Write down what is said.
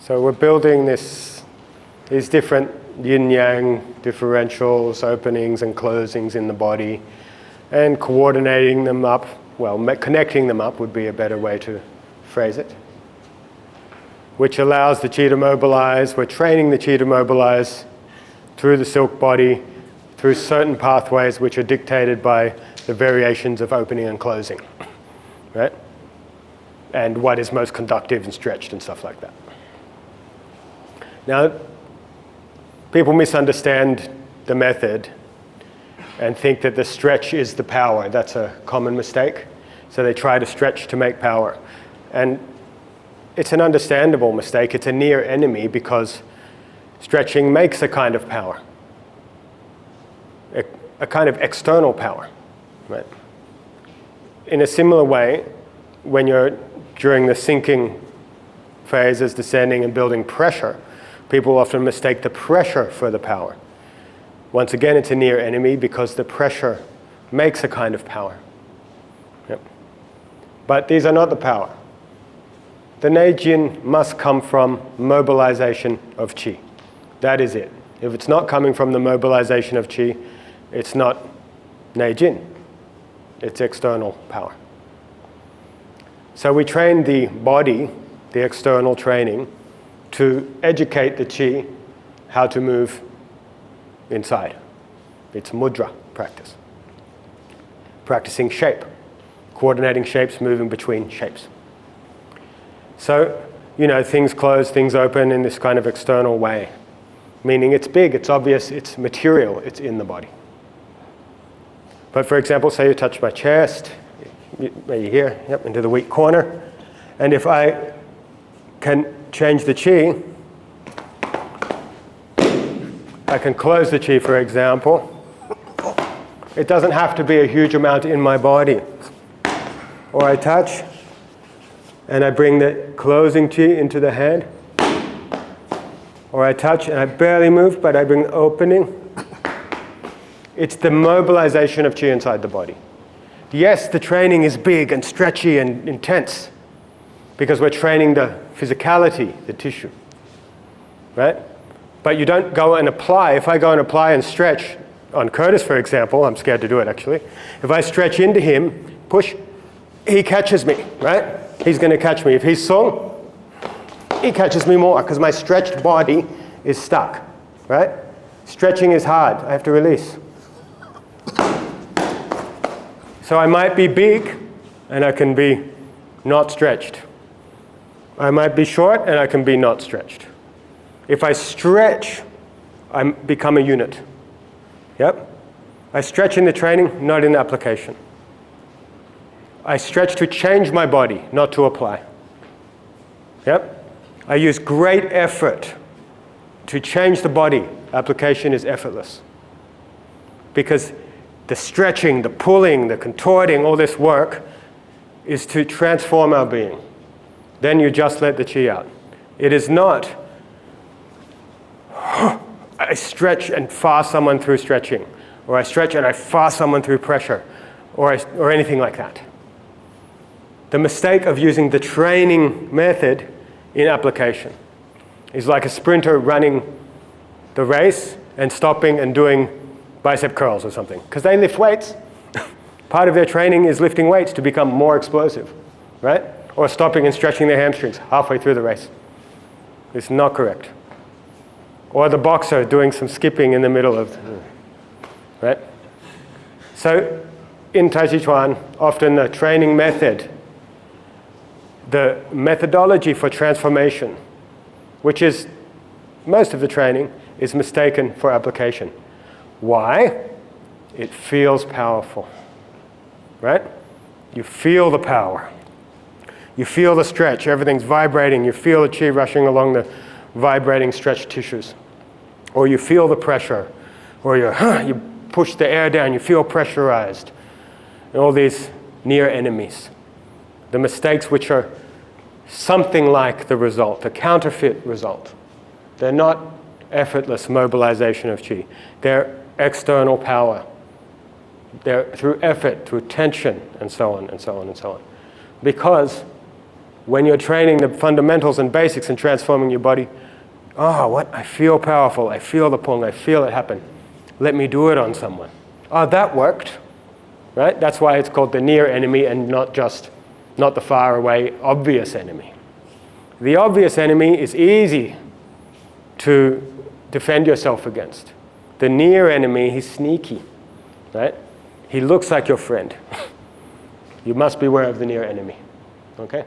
So we're building these different yin-yang differentials, openings and closings in the body, and coordinating them up, well, connecting them up would be a better way to phrase it, which allows the chi to mobilize. We're training the chi to mobilize through the silk body, through certain pathways which are dictated by the variations of opening and closing, right? And what is most conductive and stretched and stuff like that. Now, people misunderstand the method and think that the stretch is the power. That's a common mistake. So they try to stretch to make power. And it's an understandable mistake. It's a near enemy because stretching makes a kind of power, a kind of external power, right? In a similar way, when you're during the sinking phase as descending and building pressure, people often mistake the pressure for the power. Once again, it's a near enemy because the pressure makes a kind of power. Yep. But these are not the power. The Nei Jin must come from mobilization of chi. That is it. If it's not coming from the mobilization of chi, it's not Nei Jin. It's external power. So we train the body, the external training, to educate the chi how to move inside. It's mudra practice. Practicing shape, coordinating shapes, moving between shapes. So, things close, things open in this kind of external way, meaning it's big, it's obvious, it's material, it's in the body. But for example, say you touch my chest, maybe here, yep, into the weak corner, and if I can change the chi, I can close the chi, for example. It doesn't have to be a huge amount in my body. Or I touch, and I bring the closing chi into the head. Or I touch, and I barely move, but I bring the opening. It's the mobilization of chi inside the body. Yes, the training is big and stretchy and intense because we're training the physicality, the tissue, right? But you don't go and apply. If I go and apply and stretch on Curtis, for example, I'm scared to do it actually. If I stretch into him, push, he catches me, right? He's going to catch me. If he's sung, he catches me more because my stretched body is stuck, right? Stretching is hard. I have to release. So I might be big and I can be not stretched. I might be short and I can be not stretched. If I stretch, I become a unit. Yep. I stretch in the training, not in the application. I stretch to change my body, not to apply. Yep. I use great effort to change the body. Application is effortless. Because the stretching, the pulling, the contorting, all this work is to transform our being. Then you just let the chi out. It is not, I stretch and fast someone through stretching, or I stretch and I fast someone through pressure, or anything like that. The mistake of using the training method in application is like a sprinter running the race and stopping and doing bicep curls or something, because they lift weights. Part of their training is lifting weights to become more explosive, right? Or stopping and stretching their hamstrings halfway through the race. It's not correct. Or the boxer doing some skipping in the middle of, right? So in Taiji Chuan, often the training method, the methodology for transformation, which is most of the training, is mistaken for application. Why? It feels powerful, right? You feel the power. You feel the stretch, everything's vibrating. You feel the chi rushing along the vibrating stretched tissues. Or you feel the pressure, or you push the air down, you feel pressurized. And all these near enemies. The mistakes which are something like the result, a counterfeit result. They're not effortless mobilization of chi. They're external power. They're through effort, through tension, and so on, and so on, and so on. Because when you're training the fundamentals and basics and transforming your body, oh, what? I feel powerful. I feel the pong. I feel it happen. Let me do it on someone. Oh, that worked. Right? That's why it's called the near enemy and not the far away obvious enemy. The obvious enemy is easy to defend yourself against. The near enemy, he's sneaky. Right? He looks like your friend. You must beware of the near enemy. Okay?